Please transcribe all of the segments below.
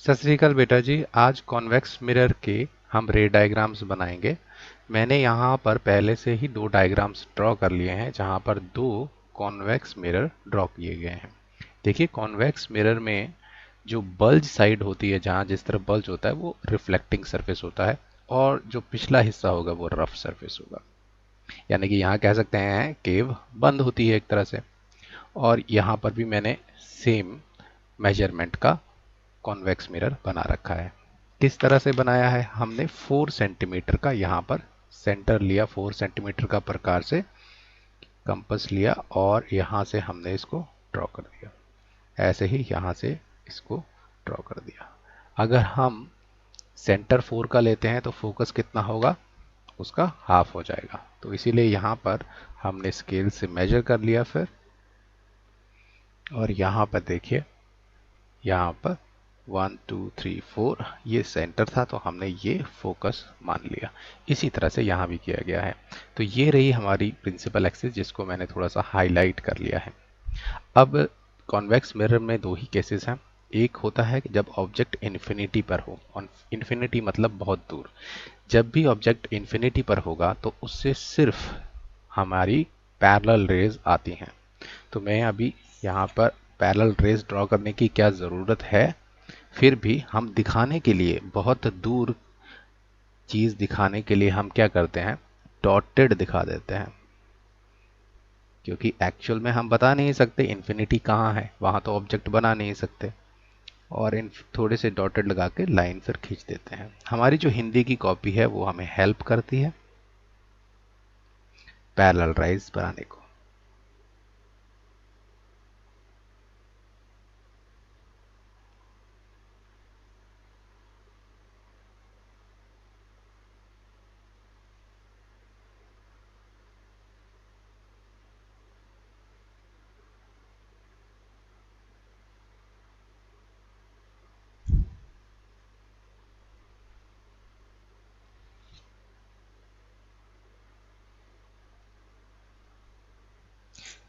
सत श्री अकाल बेटा जी। आज कॉन्वेक्स मिरर के हम रे डायग्राम्स बनाएंगे। मैंने यहाँ पर पहले से ही दो डायग्राम्स ड्रॉ कर लिए हैं जहाँ पर दो कॉन्वेक्स मिरर ड्रॉ किए गए हैं। देखिए, कॉन्वेक्स मिरर में जो बल्ज साइड होती है, जहाँ जिस तरफ बल्ज होता है वो रिफ्लेक्टिंग सरफेस होता है, और जो पिछला हिस्सा होगा वो रफ सरफेस होगा। यानी कि यहाँ कह सकते हैं केव बंद होती है एक तरह से। और यहाँ पर भी मैंने सेम मेजरमेंट का कॉन्वेक्स मिरर बना रखा है। किस तरह से बनाया है? हमने 4 सेंटीमीटर का यहाँ पर सेंटर लिया, 4 सेंटीमीटर का प्रकार से कंपास लिया और यहाँ से हमने इसको ड्रॉ कर दिया। ऐसे ही यहाँ से इसको ड्रॉ कर दिया। अगर हम सेंटर 4 का लेते हैं तो फोकस कितना होगा? उसका हाफ हो जाएगा। तो इसीलिए यहाँ पर हमने स्केल से मेजर कर लिया फिर, और यहाँ पर देखिए, यहाँ पर 1 2 3 4 ये सेंटर था, तो हमने ये फोकस मान लिया। इसी तरह से यहाँ भी किया गया है। तो ये रही हमारी प्रिंसिपल एक्सिस, जिसको मैंने थोड़ा सा हाईलाइट कर लिया है। अब कॉन्वेक्स मिरर में दो ही केसेस हैं। एक होता है कि जब ऑब्जेक्ट इन्फिनिटी पर हो, और इन्फिनिटी मतलब बहुत दूर। जब भी ऑब्जेक्ट इन्फिनिटी पर होगा तो उससे सिर्फ हमारी पैरेलल रेज आती हैं। तो मैं अभी यहाँ पर पैरेलल रेज ड्रॉ करने की क्या ज़रूरत है, फिर भी हम दिखाने के लिए, बहुत दूर चीज़ दिखाने के लिए हम क्या करते हैं, डॉटेड दिखा देते हैं। क्योंकि एक्चुअल में हम बता नहीं सकते इन्फिनिटी कहाँ है, वहाँ तो ऑब्जेक्ट बना नहीं सकते। और इन थोड़े से डॉटेड लगा के लाइन फिर खींच देते हैं। हमारी जो हिंदी की कॉपी है वो हमें हेल्प करती है पैरेलल रेज बनाने को।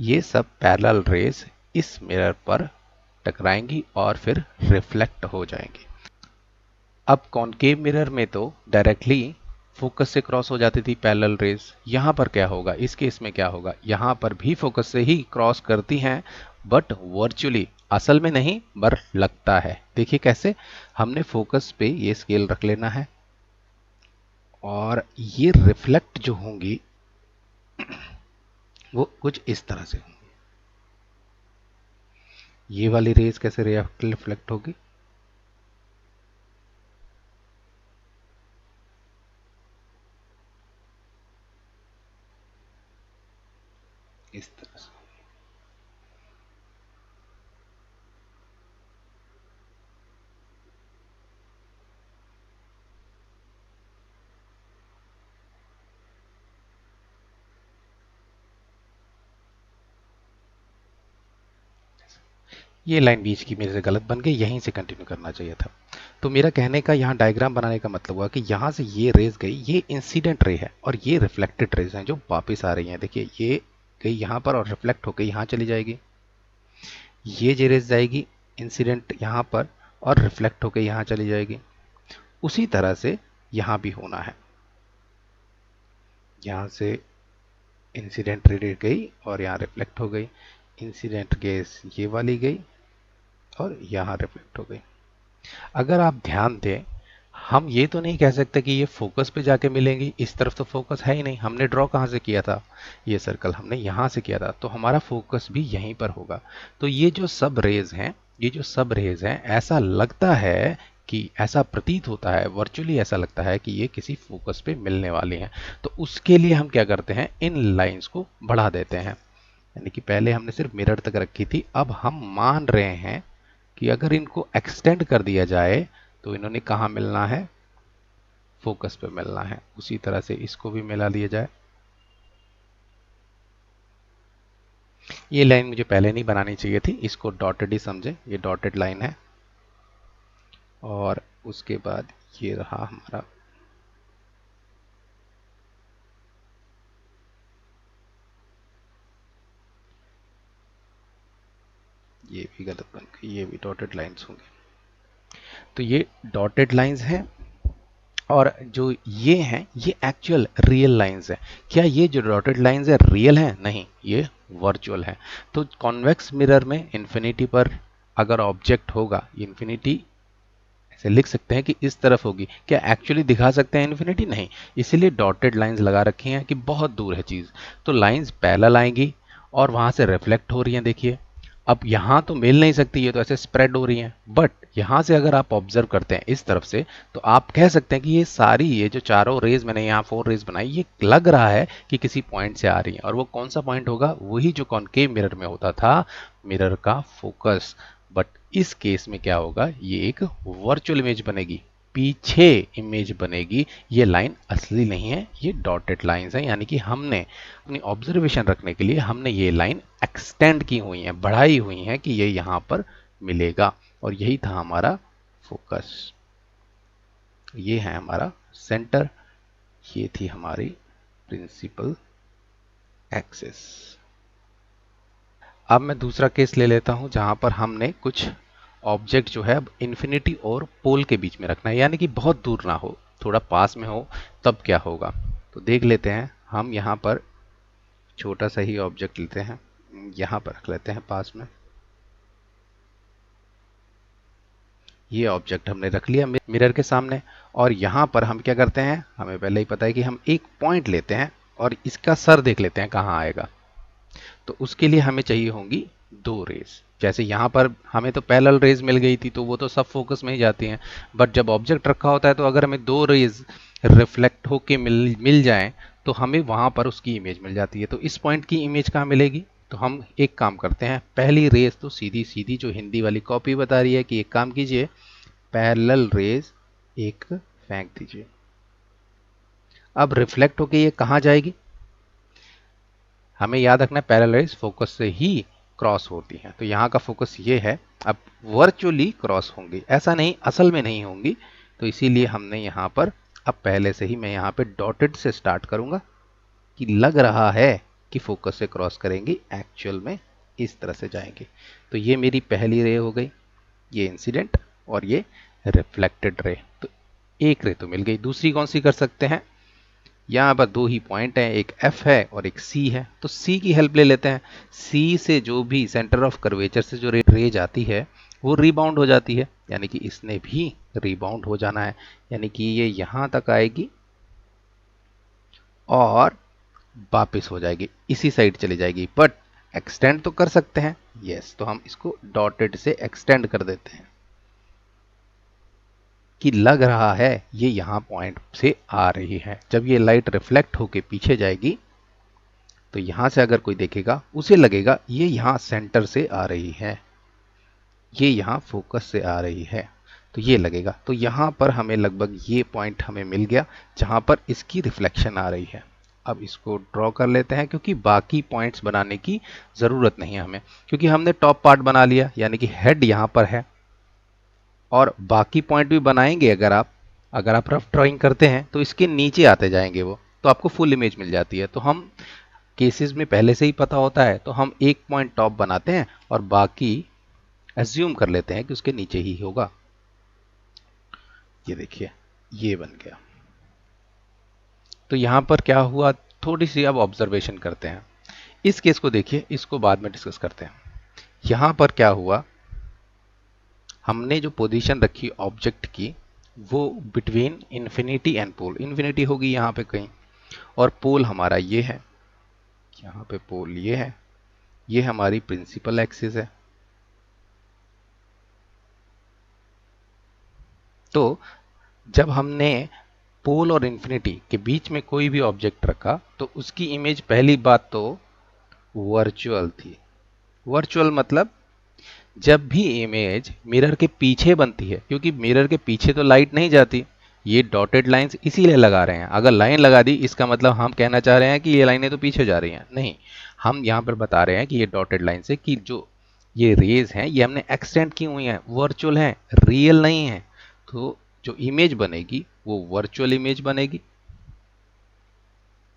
ये सब पैरेलल रेज इस मिरर पर टकराएंगी और फिर रिफ्लेक्ट हो जाएंगी। अब कॉनकेव मिरर में तो डायरेक्टली फोकस से क्रॉस हो जाती थी पैरेलल रेज। यहाँ पर क्या होगा, इस केस में क्या होगा, यहाँ पर भी फोकस से ही क्रॉस करती हैं, बट वर्चुअली, असल में नहीं, पर लगता है। देखिए कैसे, हमने फोकस पे ये स्केल रख लेना है, और ये रिफ्लेक्ट जो होंगी वो कुछ इस तरह से होंगी। ये वाली रेज कैसे रिफ्लेक्ट होगी? इस तरह से। ये लाइन बीच की मेरे से गलत बन गई, यहीं से कंटिन्यू करना चाहिए था। तो मेरा कहने का, यहाँ डायग्राम बनाने का मतलब हुआ कि यहाँ से ये रेज गई, ये इंसिडेंट रे है, और ये रिफ्लेक्टेड रेज हैं जो वापस आ रही हैं। देखिए, ये गई यहाँ पर और रिफ्लेक्ट होकर यहाँ चली जाएगी। ये जे रेज जाएगी इंसिडेंट यहाँ पर और रिफ्लेक्ट होकर यहाँ चली जाएगी। उसी तरह से यहाँ भी होना है। यहाँ से इंसिडेंट रे गई और यहाँ रिफ्लेक्ट हो गई। इंसिडेंट गैस ये वाली गई और यहाँ रिफ्लेक्ट हो गई। अगर आप ध्यान दें, हम ये तो नहीं कह सकते कि ये फोकस पे जाके मिलेंगी। इस तरफ तो फोकस है ही नहीं। हमने ड्रॉ कहाँ से किया था? ये सर्कल हमने यहाँ से किया था, तो हमारा फोकस भी यहीं पर होगा। तो ये जो सब रेज हैं, ये जो सब रेज हैं, ऐसा लगता है कि, ऐसा प्रतीत होता है, वर्चुअली ऐसा लगता है कि ये किसी फोकस पे मिलने वाली हैं। तो उसके लिए हम क्या करते हैं, इन लाइंस को बढ़ा देते हैं। यानी कि पहले हमने सिर्फ मिरर तक रखी थी, अब हम मान रहे हैं कि अगर इनको एक्सटेंड कर दिया जाए तो इन्होंने कहाँ मिलना है, फोकस पे मिलना है। उसी तरह से इसको भी मिला दिया जाए। ये लाइन मुझे पहले नहीं बनानी चाहिए थी, इसको डॉटेड ही समझे, ये डॉटेड लाइन है। और उसके बाद ये रहा हमारा, ये भी गलत बन गई, ये भी डॉटेड लाइन्स होंगे। तो ये डॉटेड लाइंस हैं और जो ये हैं ये एक्चुअल रियल लाइंस हैं। क्या ये जो डॉटेड लाइंस है रियल हैं? नहीं, ये वर्चुअल है। तो कॉन्वेक्स मिरर में इन्फिनिटी पर अगर ऑब्जेक्ट होगा, इन्फिनिटी ऐसे लिख सकते हैं कि इस तरफ होगी। क्या एक्चुअली दिखा सकते हैं इन्फिनिटी? नहीं, इसीलिए डॉटेड लाइंस लगा रखी हैं कि बहुत दूर है चीज़। तो लाइंस पैरेलल आएंगी और वहां से रिफ्लेक्ट हो रही हैं। देखिए अब यहाँ तो मिल नहीं सकती, ये तो ऐसे स्प्रेड हो रही हैं, बट यहाँ से अगर आप ऑब्जर्व करते हैं इस तरफ से तो आप कह सकते हैं कि ये सारी, ये जो चारों रेज मैंने यहाँ 4 रेज बनाई, ये लग रहा है कि किसी पॉइंट से आ रही है। और वो कौन सा पॉइंट होगा? वही जो कॉनकेव मिरर में होता था, मिरर का फोकस। बट इस केस में क्या होगा? ये एक वर्चुअल इमेज बनेगी, पीछे इमेज बनेगी। ये लाइन असली नहीं है, ये डॉटेड लाइंस हैं। यानी कि हमने अपनी ऑब्जर्वेशन रखने के लिए हमने ये लाइन एक्सटेंड की हुई है, बढ़ाई हुई है कि ये यहाँ पर मिलेगा। और यही था हमारा फोकस। ये है हमारा सेंटर, ये थी हमारी प्रिंसिपल एक्सिस। अब मैं दूसरा केस ले लेता हूं जहां पर हमने कुछ ऑब्जेक्ट जो है अब इन्फिनिटी और पोल के बीच में रखना है, यानी कि बहुत दूर ना हो, थोड़ा पास में हो। तब क्या होगा? तो देख लेते हैं। हम यहाँ पर छोटा सा ही ऑब्जेक्ट लेते हैं, यहाँ पर रख लेते हैं पास में। ये ऑब्जेक्ट हमने रख लिया मिरर के सामने। और यहाँ पर हम क्या करते हैं? हमें पहले ही पता है कि हम एक पॉइंट लेते हैं और इसका सर देख लेते हैं कहाँ आएगा। तो उसके लिए हमें चाहिए होंगी 2 रेज। जैसे यहाँ पर हमें तो पैरेलल रेज मिल गई थी, तो वो तो सब फोकस में ही जाती हैं। बट जब ऑब्जेक्ट रखा होता है तो अगर हमें 2 रेज रिफ्लेक्ट होके मिल जाएं तो हमें वहाँ पर उसकी इमेज मिल जाती है। तो इस पॉइंट की इमेज कहाँ मिलेगी? तो हम एक काम करते हैं, पहली रेज तो सीधी सीधी जो हिंदी वाली कॉपी बता रही है कि एक काम कीजिए, पैरेलल रेज एक फेंक दीजिए। अब रिफ्लेक्ट होके ये कहाँ जाएगी? हमें याद रखना है पैरेलल रेज फोकस से ही क्रॉस होती हैं। तो यहाँ का फोकस ये है। अब वर्चुअली क्रॉस होंगी, ऐसा नहीं असल में नहीं होंगी। तो इसीलिए हमने यहाँ पर, अब पहले से ही मैं यहाँ पे डॉटेड से स्टार्ट करूँगा कि लग रहा है कि फोकस से क्रॉस करेंगी, एक्चुअल में इस तरह से जाएंगे। तो ये मेरी पहली रे हो गई, ये इंसिडेंट, और ये रिफ्लेक्टेड रे। तो एक रे तो मिल गई। दूसरी कौन सी कर सकते हैं? यहाँ पर 2 ही पॉइंट हैं, एक F है और एक C है। तो C की हेल्प ले लेते हैं। C से जो भी सेंटर ऑफ कर्वेचर से जो रे जाती है वो रीबाउंड हो जाती है, यानी कि इसने भी रीबाउंड हो जाना है। यानी कि ये यहाँ तक आएगी और वापस हो जाएगी, इसी साइड चली जाएगी। बट एक्सटेंड तो कर सकते हैं। यस, तो हम इसको डॉटेड से एक्सटेंड कर देते हैं कि लग रहा है ये यहाँ पॉइंट से आ रही है। जब ये लाइट रिफ्लेक्ट होके पीछे जाएगी तो यहां से अगर कोई देखेगा उसे लगेगा ये यहां सेंटर से आ रही है, ये यहां फोकस से आ रही है, तो ये लगेगा। तो यहां पर हमें लगभग ये पॉइंट हमें मिल गया जहां पर इसकी रिफ्लेक्शन आ रही है। अब इसको ड्रॉ कर लेते हैं क्योंकि बाकी पॉइंट्स बनाने की ज़रूरत नहीं है हमें, क्योंकि हमने टॉप पार्ट बना लिया, यानी कि हेड यहाँ पर है। और बाकी पॉइंट भी बनाएंगे अगर आप रफ ड्राइंग करते हैं तो इसके नीचे आते जाएंगे वो, तो आपको फुल इमेज मिल जाती है। तो हम केसेस में पहले से ही पता होता है, तो हम एक पॉइंट टॉप बनाते हैं और बाकी एज्यूम कर लेते हैं कि उसके नीचे ही होगा। ये देखिए, ये बन गया। तो यहां पर क्या हुआ, थोड़ी सी अब ऑब्जर्वेशन करते हैं। इस केस को देखिए, इसको बाद में डिस्कस करते हैं। यहां पर क्या हुआ, हमने जो पोजीशन रखी ऑब्जेक्ट की वो between infinity and pole, infinity होगी यहाँ पे कहीं, और पोल हमारा ये है, यहाँ पे पोल ये है, ये हमारी प्रिंसिपल एक्सिस है। तो जब हमने पोल और इन्फिनिटी के बीच में कोई भी ऑब्जेक्ट रखा तो उसकी इमेज पहली बात तो वर्चुअल थी। वर्चुअल मतलब जब भी इमेज मिरर के पीछे बनती है, क्योंकि मिरर के पीछे तो लाइट नहीं जाती, ये डॉटेड लाइंस इसीलिए लगा रहे हैं। अगर लाइन लगा दी इसका मतलब हम कहना चाह रहे हैं कि ये लाइनें तो पीछे जा रही हैं, नहीं। हम यहाँ पर बता रहे हैं कि ये डॉटेड लाइन से कि जो ये रेज हैं ये हमने एक्सटेंड की हुई हैं, वर्चुअल हैं, रियल नहीं है। तो जो इमेज बनेगी वो वर्चुअल इमेज बनेगी,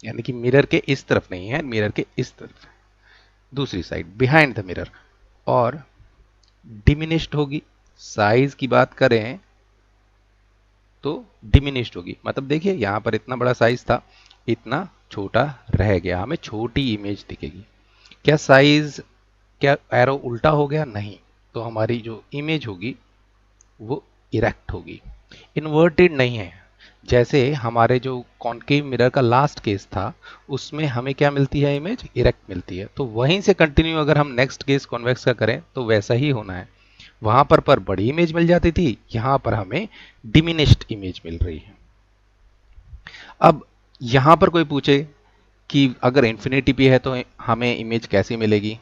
यानी कि मिरर के इस तरफ नहीं है, मिरर के इस तरफ है, दूसरी साइड बिहाइंड द मिरर। और डिमिनिश्ड होगी। साइज की बात करें तो डिमिनिश्ड होगी। मतलब देखिए यहाँ पर इतना बड़ा साइज था, इतना छोटा रह गया, हमें छोटी इमेज दिखेगी। क्या साइज, क्या एरो उल्टा हो गया? नहीं। तो हमारी जो इमेज होगी वो इरेक्ट होगी, इन्वर्टेड नहीं है। जैसे हमारे जो कॉनकेव मिरर का लास्ट केस था, उसमें हमें क्या मिलती है? इमेज इरेक्ट मिलती है। तो वहीं से कंटिन्यू अगर हम नेक्स्ट केस कॉन्वेक्स का करें तो वैसा ही होना है। वहां पर बड़ी इमेज मिल जाती थी, यहां पर हमें डिमिनिश्ड इमेज मिल रही है। अब यहां पर कोई पूछे कि अगर इन्फिनिटी पे है तो हमें इमेज कैसी मिलेगी,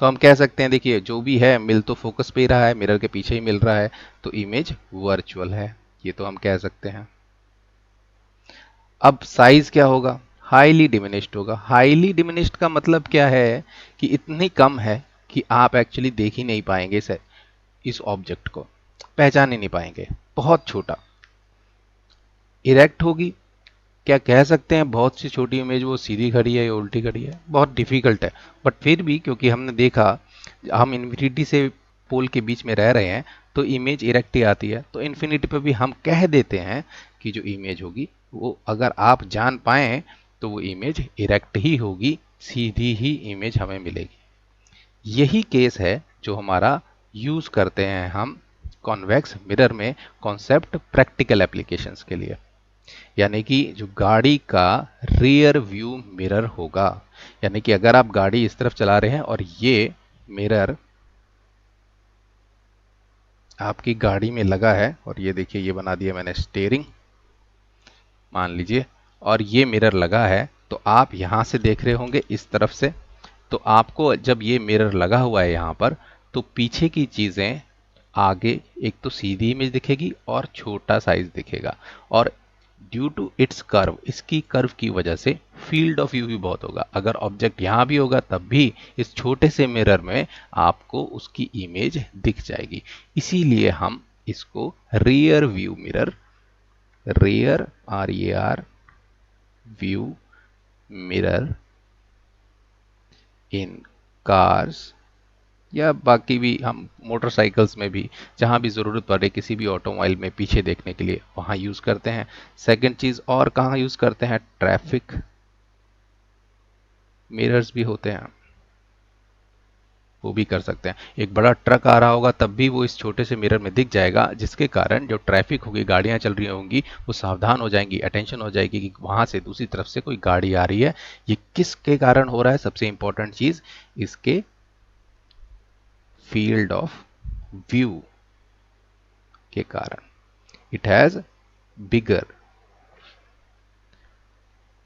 तो हम कह सकते हैं देखिए जो भी है मिल तो फोकस पे ही रहा है, मिरर के पीछे ही मिल रहा है, तो इमेज वर्चुअल है, ये तो हम कह सकते हैं। अब साइज क्या होगा? हाईली डिमिनिश्ड होगा। हाईली डिमिनिश्ड का मतलब क्या है कि इतनी कम है कि आप एक्चुअली देख ही नहीं पाएंगे इस ऑब्जेक्ट को, पहचान ही नहीं पाएंगे, बहुत छोटा। इरेक्ट होगी, क्या कह सकते हैं बहुत सी छोटी इमेज वो सीधी खड़ी है या उल्टी खड़ी है, बहुत डिफिकल्ट है। बट फिर भी क्योंकि हमने देखा हम इन्फिनिटी से पोल के बीच में रह रहे हैं तो इमेज इरेक्ट ही आती है, तो इन्फिनिटी पे भी हम कह देते हैं कि जो इमेज होगी वो अगर आप जान पाए तो वो इमेज इरेक्ट ही होगी, सीधी ही इमेज हमें मिलेगी। यही केस है जो हमारा यूज करते हैं हम कॉन्वेक्स मिरर में कॉन्सेप्ट प्रैक्टिकल एप्लीकेशंस के लिए। यानी कि जो गाड़ी का रियर व्यू मिरर होगा, यानी कि अगर आप गाड़ी इस तरफ चला रहे हैं और ये मिरर आपकी गाड़ी में लगा है, और ये देखिए ये बना दिया मैंने स्टेयरिंग मान लीजिए, और ये मिरर लगा है, तो आप यहां से देख रहे होंगे इस तरफ से। तो आपको जब ये मिरर लगा हुआ है यहाँ पर, तो पीछे की चीजें आगे एक तो सीधी इमेज दिखेगी और छोटा साइज दिखेगा। और ड्यू टू इट्स कर्व, इसकी कर्व की वजह से फील्ड ऑफ व्यू भी बहुत होगा। अगर ऑब्जेक्ट यहाँ भी होगा तब भी इस छोटे से मिरर में आपको उसकी इमेज दिख जाएगी। इसीलिए हम इसको rear view mirror, rear RER view mirror इन कार्स, या बाकी भी हम मोटरसाइकिल्स में भी जहां भी ज़रूरत पड़े किसी भी ऑटोमोबाइल में पीछे देखने के लिए वहां यूज़ करते हैं। सेकंड चीज़ और कहाँ यूज़ करते हैं? ट्रैफिक मिरर्स भी होते हैं, वो भी कर सकते हैं। एक बड़ा ट्रक आ रहा होगा तब भी वो इस छोटे से मिरर में दिख जाएगा, जिसके कारण जो ट्रैफिक होगी, गाड़ियां चल रही होंगी, वो सावधान हो जाएंगी, अटेंशन हो जाएगी कि वहां से दूसरी तरफ से कोई गाड़ी आ रही है। ये किसके कारण हो रहा है? सबसे इंपॉर्टेंट चीज, इसके फील्ड ऑफ व्यू के कारण। इट हैज बिगर,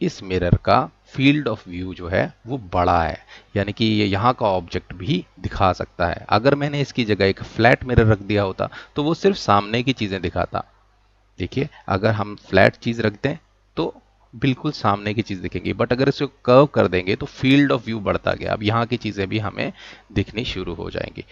इस मिरर का फील्ड ऑफ व्यू जो है वो बड़ा है, यानी कि ये यहाँ का ऑब्जेक्ट भी दिखा सकता है। अगर मैंने इसकी जगह एक फ्लैट मिरर रख दिया होता तो वो सिर्फ सामने की चीजें दिखाता। देखिए अगर हम फ्लैट चीज रख दें तो बिल्कुल सामने की चीज दिखेंगी, बट अगर इसको कर्व कर देंगे तो फील्ड ऑफ व्यू बढ़ता गया, अब यहाँ की चीजें भी हमें दिखनी शुरू हो जाएंगी।